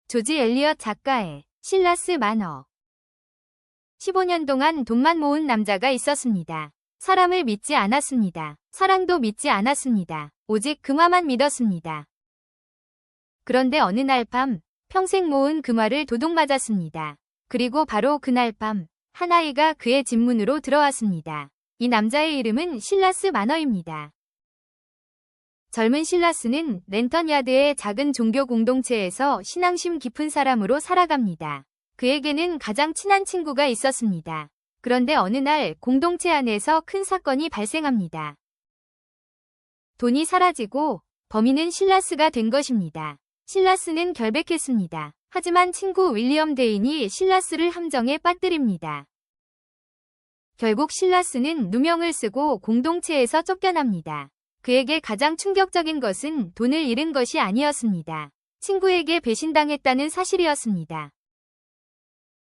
조지 엘리엇 작가의 실라스 만어. 15년 동안 돈만 모은 남자가 있었습니다. 사람을 믿지 않았습니다. 사랑도 믿지 않았습니다. 오직 금화만 믿었습니다. 그런데 어느 날 밤 평생 모은 금화를 도둑 맞았습니다. 그리고 바로 그날 밤 한 아이가 그의 집 문으로 들어왔습니다. 이 남자의 이름은 실라스 만어입니다. 젊은 실라스는 랜턴야드의 작은 종교 공동체에서 신앙심 깊은 사람으로 살아갑니다. 그에게는 가장 친한 친구가 있었습니다. 그런데 어느 날 공동체 안에서 큰 사건이 발생합니다. 돈이 사라지고 범인은 실라스가 된 것입니다. 실라스는 결백했습니다. 하지만 친구 윌리엄 데인이 실라스를 함정에 빠뜨립니다. 결국 실라스는 누명을 쓰고 공동체에서 쫓겨납니다. 그에게 가장 충격적인 것은 돈을 잃은 것이 아니었습니다. 친구에게 배신당했다는 사실이었습니다.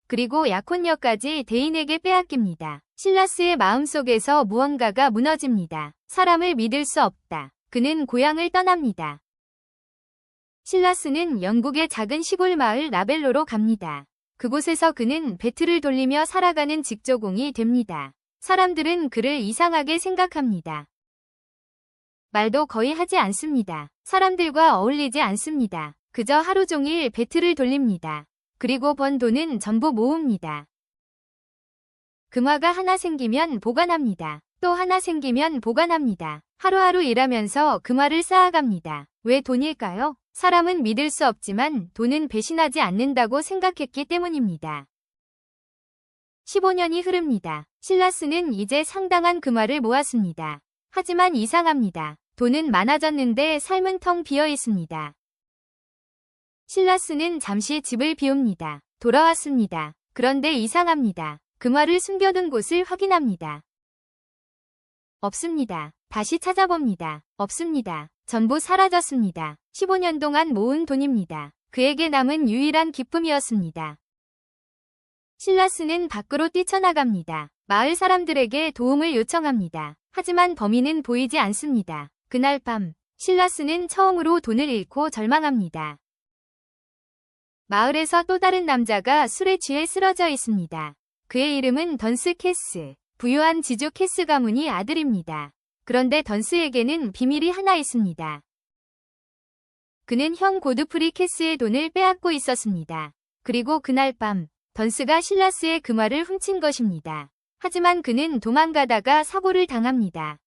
그리고 약혼녀까지 데인에게 빼앗깁니다. 실라스의 마음속에서 무언가가 무너집니다. 사람을 믿을 수 없다. 그는 고향을 떠납니다. 실라스는 영국의 작은 시골 마을 라벨로로 갑니다. 그곳에서 그는 배틀을 돌리며 살아가는 직조공이 됩니다. 사람들은 그를 이상하게 생각합니다. 말도 거의 하지 않습니다. 사람들과 어울리지 않습니다. 그저 하루 종일 배틀을 돌립니다. 그리고 번 돈은 전부 모읍니다. 금화가 하나 생기면 보관합니다. 또 하나 생기면 보관합니다. 하루하루 일하면서 금화를 쌓아갑니다. 왜 돈일까요? 사람은 믿을 수 없지만 돈은 배신하지 않는다고 생각했기 때문입니다. 15년이 흐릅니다. 실라스는 이제 상당한 금화를 모았습니다. 하지만 이상합니다. 돈은 많아졌는데 삶은 텅 비어 있습니다. 실라스는 잠시 집을 비웁니다. 돌아왔습니다. 그런데 이상합니다. 금화를 숨겨둔 곳을 확인합니다. 없습니다. 다시 찾아봅니다. 없습니다. 전부 사라졌습니다. 15년 동안 모은 돈입니다. 그에게 남은 유일한 기쁨이었습니다. 실라스는 밖으로 뛰쳐나갑니다. 마을 사람들에게 도움을 요청합니다. 하지만 범인은 보이지 않습니다. 그날 밤 실라스는 처음으로 돈을 잃고 절망합니다. 마을에서 또 다른 남자가 술에 취해 쓰러져 있습니다. 그의 이름은 던스 캐스. 부유한 지주 캐스 가문이 아들입니다. 그런데 던스에게는 비밀이 하나 있습니다. 그는 형 고드프리 캐스의 돈을 빼앗고 있었습니다. 그리고 그날 밤 던스가 실라스의 금화를 훔친 것입니다. 하지만 그는 도망가다가 사고를 당합니다.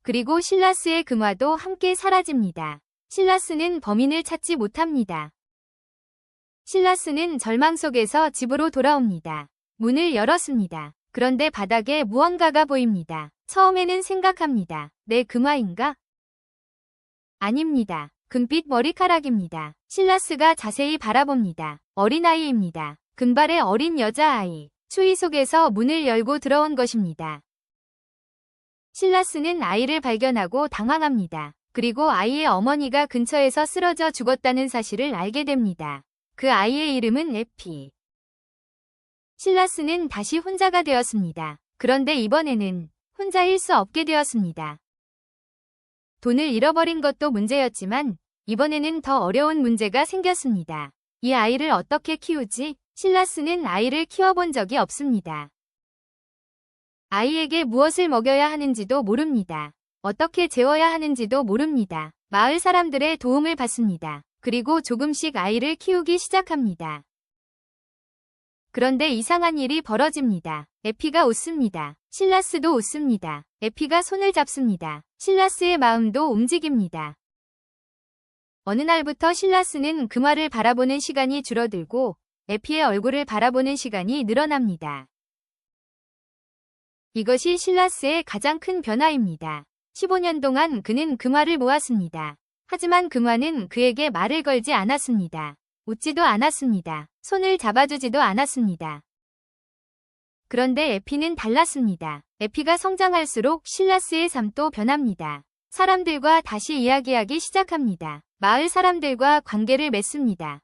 그리고 실라스의 금화도 함께 사라집니다. 실라스는 범인을 찾지 못합니다. 실라스는 절망 속에서 집으로 돌아옵니다. 문을 열었습니다. 그런데 바닥에 무언가가 보입니다. 처음에는 생각합니다. 내 금화인가? 아닙니다. 금빛 머리카락입니다. 실라스가 자세히 바라봅니다. 어린아이입니다. 금발의 어린 여자아이. 추위 속에서 문을 열고 들어온 것입니다. 실라스는 아이를 발견하고 당황합니다. 그리고 아이의 어머니가 근처에서 쓰러져 죽었다는 사실을 알게 됩니다. 그 아이의 이름은 에피. 실라스는 다시 혼자가 되었습니다. 그런데 이번에는 혼자일 수 없게 되었습니다. 돈을 잃어버린 것도 문제였지만 이번에는 더 어려운 문제가 생겼습니다. 이 아이를 어떻게 키우지? 실라스는 아이를 키워본 적이 없습니다. 아이에게 무엇을 먹여야 하는지도 모릅니다. 어떻게 재워야 하는지도 모릅니다. 마을 사람들의 도움을 받습니다. 그리고 조금씩 아이를 키우기 시작합니다. 그런데 이상한 일이 벌어집니다. 에피가 웃습니다. 실라스도 웃습니다. 에피가 손을 잡습니다. 실라스의 마음도 움직입니다. 어느 날부터 실라스는 금화를 바라보는 시간이 줄어들고 에피의 얼굴을 바라보는 시간이 늘어납니다. 이것이 실라스의 가장 큰 변화입니다. 15년 동안 그는 금화를 모았습니다. 하지만 금화는 그에게 말을 걸지 않았습니다. 웃지도 않았습니다. 손을 잡아주지도 않았습니다. 그런데 에피는 달랐습니다. 에피가 성장할수록 실라스의 삶도 변합니다. 사람들과 다시 이야기하기 시작합니다. 마을 사람들과 관계를 맺습니다.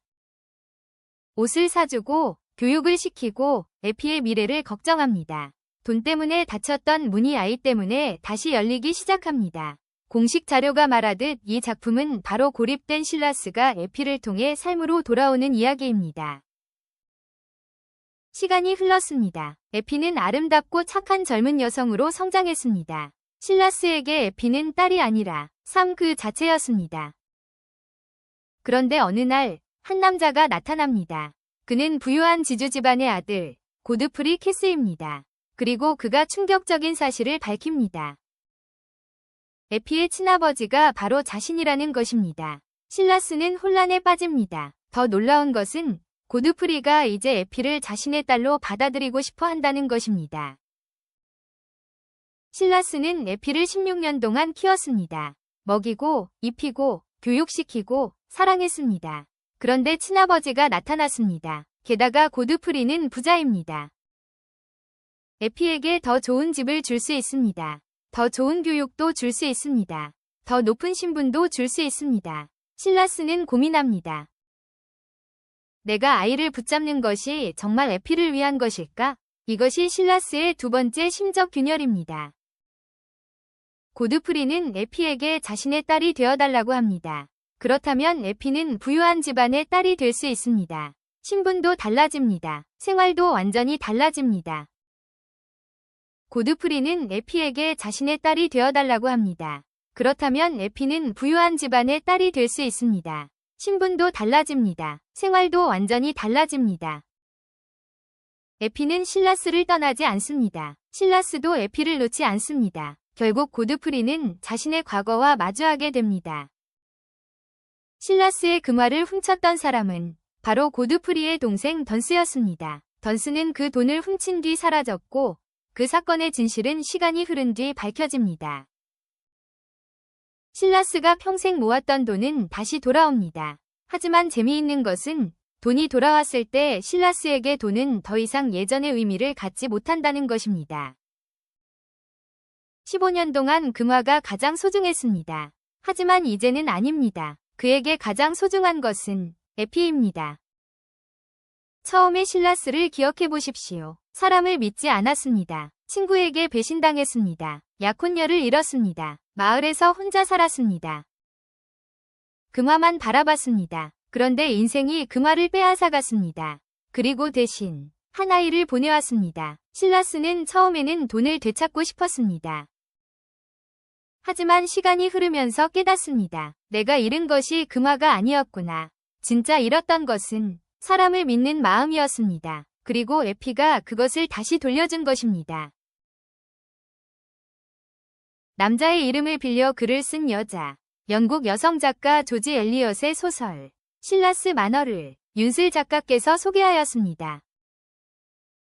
옷을 사주고 교육을 시키고 에피의 미래를 걱정합니다. 돈 때문에 닫혔던 문이 아이 때문에 다시 열리기 시작합니다. 공식 자료가 말하듯 이 작품은 바로 고립된 실라스가 에피를 통해 삶으로 돌아오는 이야기입니다. 시간이 흘렀습니다. 에피는 아름답고 착한 젊은 여성으로 성장했습니다. 실라스에게 에피는 딸이 아니라 삶 그 자체였습니다. 그런데 어느 날 한 남자가 나타납니다. 그는 부유한 지주 집안의 아들 고드프리 캐스입니다. 그리고 그가 충격적인 사실을 밝힙니다. 에피의 친아버지가 바로 자신이라는 것입니다. 실라스는 혼란에 빠집니다. 더 놀라운 것은 고드프리가 이제 에피를 자신의 딸로 받아들이고 싶어 한다는 것입니다. 실라스는 에피를 16년 동안 키웠습니다. 먹이고, 입히고, 교육시키고, 사랑했습니다. 그런데 친아버지가 나타났습니다. 게다가 고드프리는 부자입니다. 에피에게 더 좋은 집을 줄 수 있습니다. 더 좋은 교육도 줄 수 있습니다. 더 높은 신분도 줄 수 있습니다. 실라스는 고민합니다. 내가 아이를 붙잡는 것이 정말 에피를 위한 것일까? 이것이 실라스의 두 번째 심적 균열입니다. 고드프리는 에피에게 자신의 딸이 되어달라고 합니다. 그렇다면 에피는 부유한 집안의 딸이 될 수 있습니다. 신분도 달라집니다. 생활도 완전히 달라집니다. 고드프리는 에피에게 자신의 딸이 되어달라고 합니다. 그렇다면 에피는 부유한 집안의 딸이 될 수 있습니다. 신분도 달라집니다. 생활도 완전히 달라집니다. 에피는 실라스를 떠나지 않습니다. 실라스도 에피를 놓지 않습니다. 결국 고드프리는 자신의 과거와 마주하게 됩니다. 실라스의 금화를 훔쳤던 사람은 바로 고드프리의 동생 던스였습니다. 던스는 그 돈을 훔친 뒤 사라졌고 그 사건의 진실은 시간이 흐른 뒤 밝혀집니다. 실라스가 평생 모았던 돈은 다시 돌아옵니다. 하지만 재미있는 것은 돈이 돌아왔을 때 실라스에게 돈은 더 이상 예전의 의미를 갖지 못한다는 것입니다. 15년 동안 금화가 가장 소중했습니다. 하지만 이제는 아닙니다. 그에게 가장 소중한 것은 에피입니다. 처음에 실라스를 기억해 보십시오. 사람을 믿지 않았습니다. 친구에게 배신당했습니다. 약혼녀를 잃었습니다. 마을에서 혼자 살았습니다. 금화만 바라봤습니다. 그런데 인생이 금화를 빼앗아갔습니다. 그리고 대신 한 아이를 보내왔습니다. 실라스는 처음에는 돈을 되찾고 싶었습니다. 하지만 시간이 흐르면서 깨닫습니다. 내가 잃은 것이 금화가 아니었구나. 진짜 잃었던 것은 사람을 믿는 마음이었습니다. 그리고 에피가 그것을 다시 돌려준 것입니다. 남자의 이름을 빌려 글을 쓴 여자. 영국 여성 작가 조지 엘리엇의 소설 실라스 마너를 윤슬 작가께서 소개하였습니다.